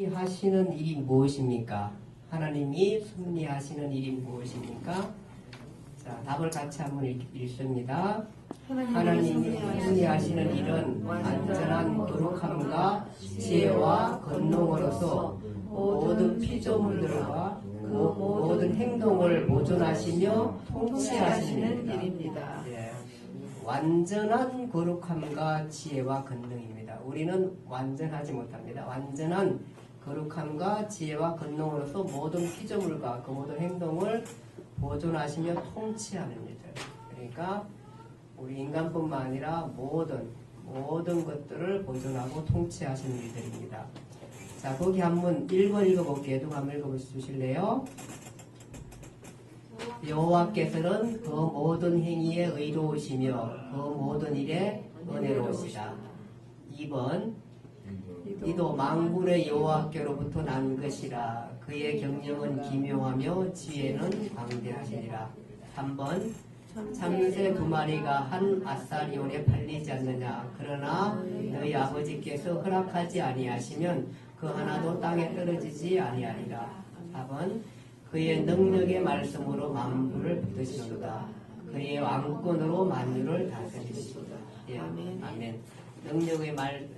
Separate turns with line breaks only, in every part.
하시는 일이 무엇입니까? 하나님이 섭리하시는 일이 무엇입니까? 자, 답을 같이 한번 읽습니다. 하나님이 섭리하시는 일은 완전한 거룩함과 지혜와 권능으로서 모든 피조물들과 모든 행동을 보존하시며 통치하시는 일입니다. 예, 완전한 거룩함과 지혜와 권능입니다. 우리는 완전하지 못합니다. 완전한 거룩함과 지혜와 권능으로서 모든 피조물과 그 모든 행동을 보존하시며 통치하는 일들. 그러니까 우리 인간뿐만 아니라 모든 것들을 보존하고 통치하시는 일들입니다. 자, 거기 한번 1번 읽어볼게요. 누가 한번 읽어주실래요? 여호와께서는 그 모든 행위에 의로우시며 그 모든 일에 은혜로우시다. 2번 이도 만군의 여호와께로부터 난 것이라 그의 경영은 기묘하며 지혜는 광대하시니라. 3번 참새 2마리가 한 아사리온에 팔리지 않느냐. 그러나 너희 아버지께서 허락하지 아니하시면 그 하나도 땅에 떨어지지 아니하리라. 4번 그의 능력의 말씀으로 만물을 붙드시도다. 그의 왕권으로 만유를 다스리시도다. 예, 아멘. 능력의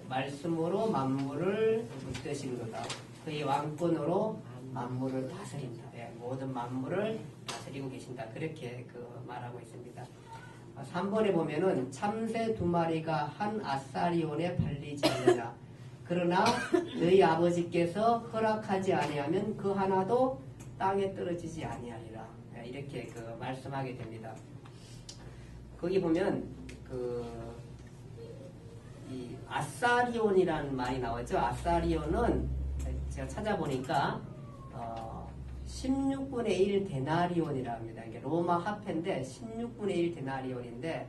말씀으로 만물을 붙드시도다. 그의 왕권으로 만물을 다스린다. 예, 모든 만물을 다스리고 계신다. 그렇게 말하고 있습니다. 3번에 보면은 참새 2마리가 한 아사리온에 팔리지 않느냐. 그러나 너희 아버지께서 허락하지 아니하면 그 하나도 땅에 떨어지지 아니하리라. 이렇게 말씀하게 됩니다. 거기 보면 이 아사리온이라는 말이 나오죠. 아사리온은 제가 찾아보니까 16분의 1 데나리온이라 합니다. 이게 로마 화폐인데 16분의 1 데나리온인데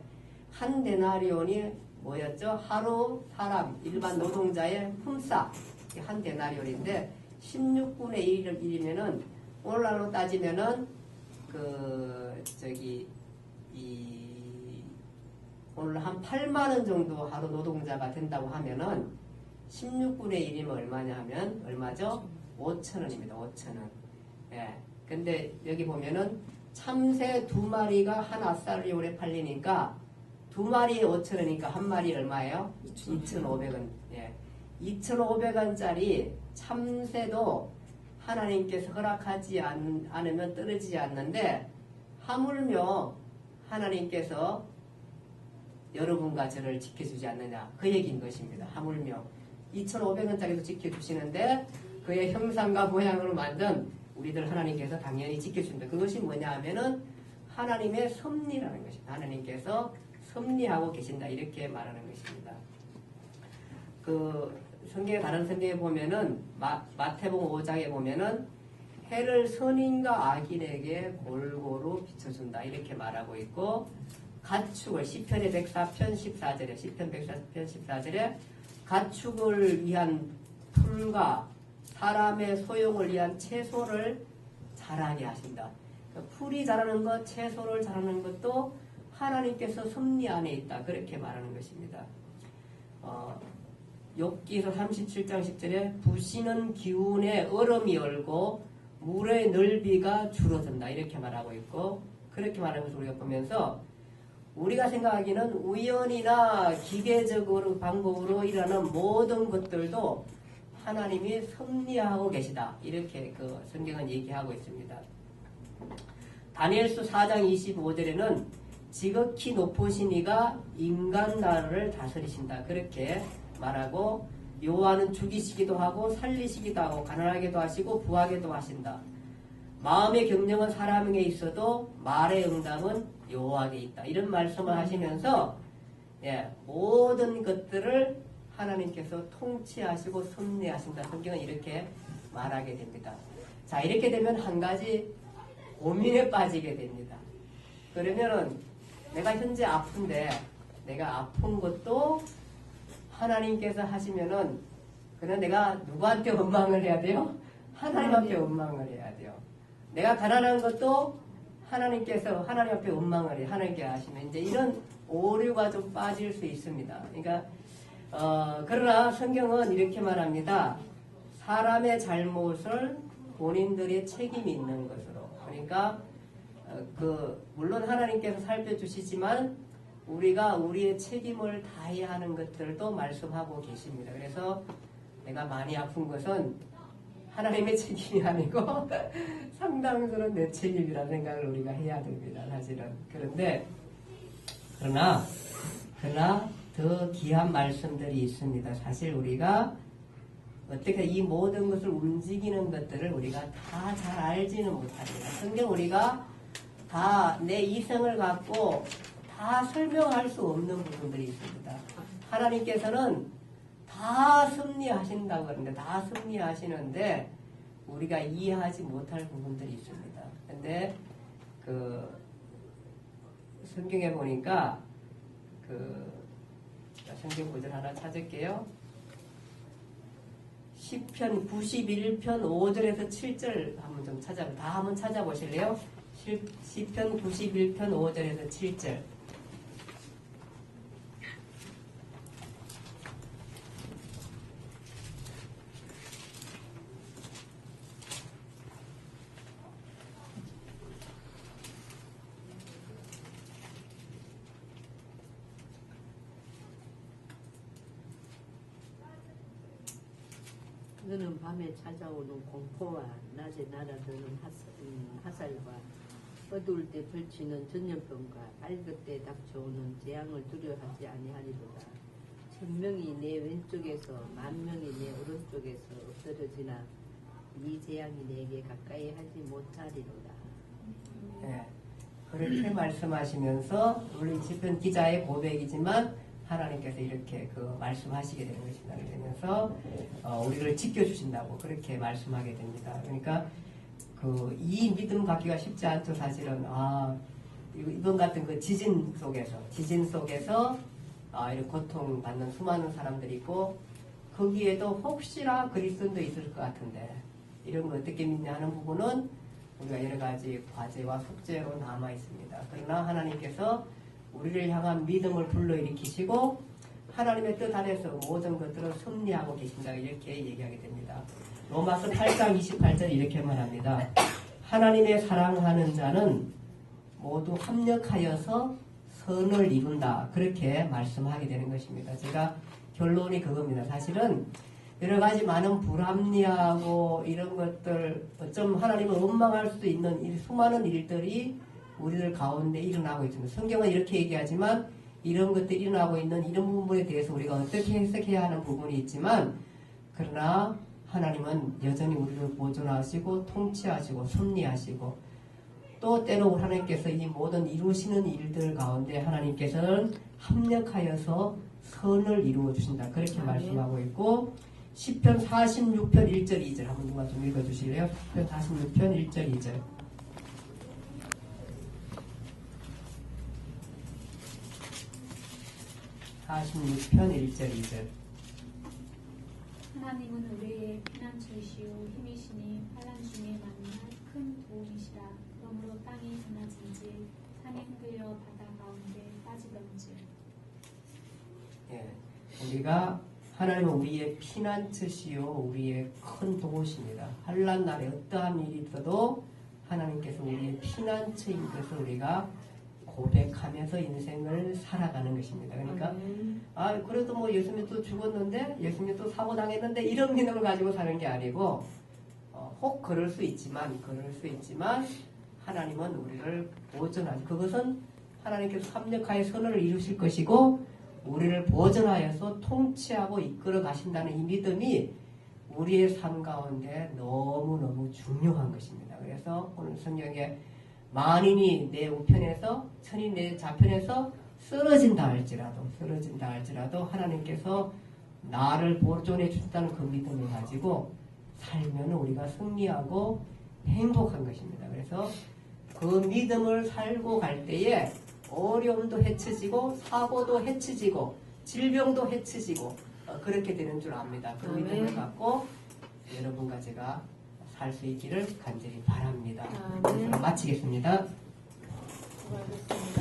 한 데나리온이 뭐였죠? 하루 사람 일반 노동자의 품삯 한 데나리온인데 16분의 1이면은 오늘날로 따지면은 오늘 한 8만원 정도 하루 노동자가 된다고 하면은 16분의 1이면 얼마냐 하면 얼마죠? 5,000원입니다. 5,000원. 예. 근데 여기 보면은 참새 2마리가 한 아사리온에 팔리니까 2마리에 5,000원이니까 한 마리 얼마예요? 2,500원. 예. 2,500원짜리 참새도 하나님께서 허락하지 않으면 떨어지지 않는데 하물며 하나님께서 여러분과 저를 지켜주지 않느냐 그 얘기인 것입니다. 하물며 2,500원짜리도 지켜주시는데 그의 형상과 모양으로 만든 우리들 하나님께서 당연히 지켜준다. 그것이 뭐냐 하면은 하나님의 섭리라는 것입니다. 하나님께서 섭리하고 계신다 이렇게 말하는 것입니다. 다른 성경에 보면은 마태복음 5장에 보면은 해를 선인과 악인에게 골고루 비춰준다 이렇게 말하고 있고 가축을 시편의 104편 14절에 시편 104편 14절에 가축을 위한 풀과 사람의 소용을 위한 채소를 자라게 하신다. 풀이 자라는 것, 채소를 자라는 것도 하나님께서 섭리 안에 있다. 그렇게 말하는 것입니다. 욥기서 37장 10절에 부시는 기운에 얼음이 얼고 물의 넓이가 줄어든다. 이렇게 말하고 있고 그렇게 말하는 것을 우리가 보면서 우리가 생각하기는 우연이나 기계적으로 방법으로 일어나는 모든 것들도 하나님이 섭리하고 계시다. 이렇게 성경은 얘기하고 있습니다. 다니엘서 4장 25절에는 지극히 높으신 이가 인간 나라를 다스리신다. 그렇게 말하고 여호와는 죽이시기도 하고 살리시기도 하고 가난하게도 하시고 부하게도 하신다. 마음의 경영은 사람에게 있어도 말의 응답은 여호와에게 있다. 이런 말씀을 하시면서 모든 것들을 하나님께서 통치하시고 섭리하신다. 성경은 이렇게 말하게 됩니다. 자, 이렇게 되면 한 가지 고민에 빠지게 됩니다. 그러면은 내가 현재 아픈데 내가 아픈 것도 하나님께서 하시면은 그냥 내가 누구한테 원망을 해야 돼요? 하나님 앞에 원망을 해야 돼요. 내가 가난한 것도 하나님께서 하나님 앞에 원망을 해 하나님께 하시면 이제 이런 오류가 좀 빠질 수 있습니다. 그러니까 그러나 성경은 이렇게 말합니다. 사람의 잘못을 본인들의 책임이 있는 것으로. 그러니까 물론 하나님께서 살펴주시지만 우리가 우리의 책임을 다해야 하는 것들도 말씀하고 계십니다. 그래서 내가 많이 아픈 것은 하나님의 책임이 아니고 상당수는 내 책임이라는 생각을 우리가 해야 됩니다. 사실은. 그러나 더 귀한 말씀들이 있습니다. 사실 우리가 어떻게 이 모든 것을 움직이는 것들을 우리가 다 잘 알지는 못합니다. 성경 우리가 다 내 이성을 갖고 다 설명할 수 없는 부분들이 있습니다. 하나님께서는 다 섭리하신다고 그러는데 다 섭리하시는데 우리가 이해하지 못할 부분들이 있습니다. 근데 성경에 보니까 성경 구절 하나 찾을게요. 시편 91편 5절에서 7절 다 한번 찾아보실래요? 시편 91편 5절에서 7절.
그는 밤에 찾아오는 공포와 낮에 날아드는 화살과 어두울 때 펼치는 전염병과 밝을 때 닥쳐오는 재앙을 두려워하지 아니하리로다. 1000명이 내 왼쪽에서 10,000명이 내 오른쪽에서 엎드러지나 이 재앙이 내게 가까이 하지 못하리로다.
네, 그렇게 말씀하시면서 우리 시편 기자의 고백이지만 하나님께서 이렇게 말씀하시게 되는 것입니다. 그러면서 우리를 지켜주신다고 그렇게 말씀하게 됩니다. 그러니까 이 믿음 갖기가 쉽지 않죠. 사실은 이번 같은 지진 속에서 이렇게 고통받는 수많은 사람들이 있고 거기에도 혹시나 그리스도인도 있을 것 같은데 이런 거 어떻게 믿냐 하는 부분은 우리가 여러 가지 과제와 숙제로 남아 있습니다. 그러나 하나님께서 우리를 향한 믿음을 불러일으키시고 하나님의 뜻 안에서 모든 것들을 섭리하고 계신다 이렇게 얘기하게 됩니다. 로마서 8장 28절 이렇게 말합니다. 하나님의 사랑하는 자는 모두 합력하여서 선을 이룬다 그렇게 말씀하게 되는 것입니다. 제가 결론이 그겁니다. 사실은 여러 가지 많은 불합리하고 이런 것들 어쩜 하나님을 원망할 수도 있는 이 수많은 일들이 우리들 가운데 일어나고 있습니다. 성경은 이렇게 얘기하지만 이런 것들이 일어나고 있는 이런 부분에 대해서 우리가 어떻게 해석해야 하는 부분이 있지만 그러나 하나님은 여전히 우리를 보존하시고 통치하시고 섭리하시고 또 때로 하나님께서 이 모든 이루시는 일들 가운데 하나님께서는 합력하여서 선을 이루어 주신다. 그렇게 말씀하고 있고 시편 46편 1절 2절 한번 누가 좀 읽어주실래요? 시편 46편 1절 2절. (46편) 1절 2절.
하나님은 우리의 피난처이시오 힘이시니 환난 중에 만날 큰 도움이시라. 그러므로 땅이 무너진지 산이 흔들려 바다 가운데 빠지던지.
우리가 하나님은 우리의 피난처시요 우리의 큰 도우십니다. 환난 날에 어떠한 일이 있어도 하나님께서 우리의 피난처인 것을 우리가 고백하면서 인생을 살아가는 것입니다. 그러니까 그래도 뭐 예수님 또 죽었는데 예수님 또 사고 당했는데 이런 믿음을 가지고 사는 게 아니고 혹 그럴 수 있지만 하나님은 우리를 보존하시. 그것은 하나님께서 합력하여 선을 이루실 것이고 우리를 보존하여서 통치하고 이끌어 가신다는 이 믿음이 우리의 삶 가운데 너무너무 중요한 것입니다. 그래서 오늘 성경에 만인이 내 우편에서 천이 내 좌편에서 쓰러진다 할지라도 하나님께서 나를 보존해 주신다는 그 믿음을 가지고 살면 우리가 승리하고 행복한 것입니다. 그래서 그 믿음을 살고 갈 때에 어려움도 헤쳐지고 사고도 헤쳐지고 질병도 헤쳐지고 그렇게 되는 줄 압니다. 그 믿음을 갖고 여러분과 제가 살 수 있기를 간절히 바랍니다. 마치겠습니다.
수고하셨습니다.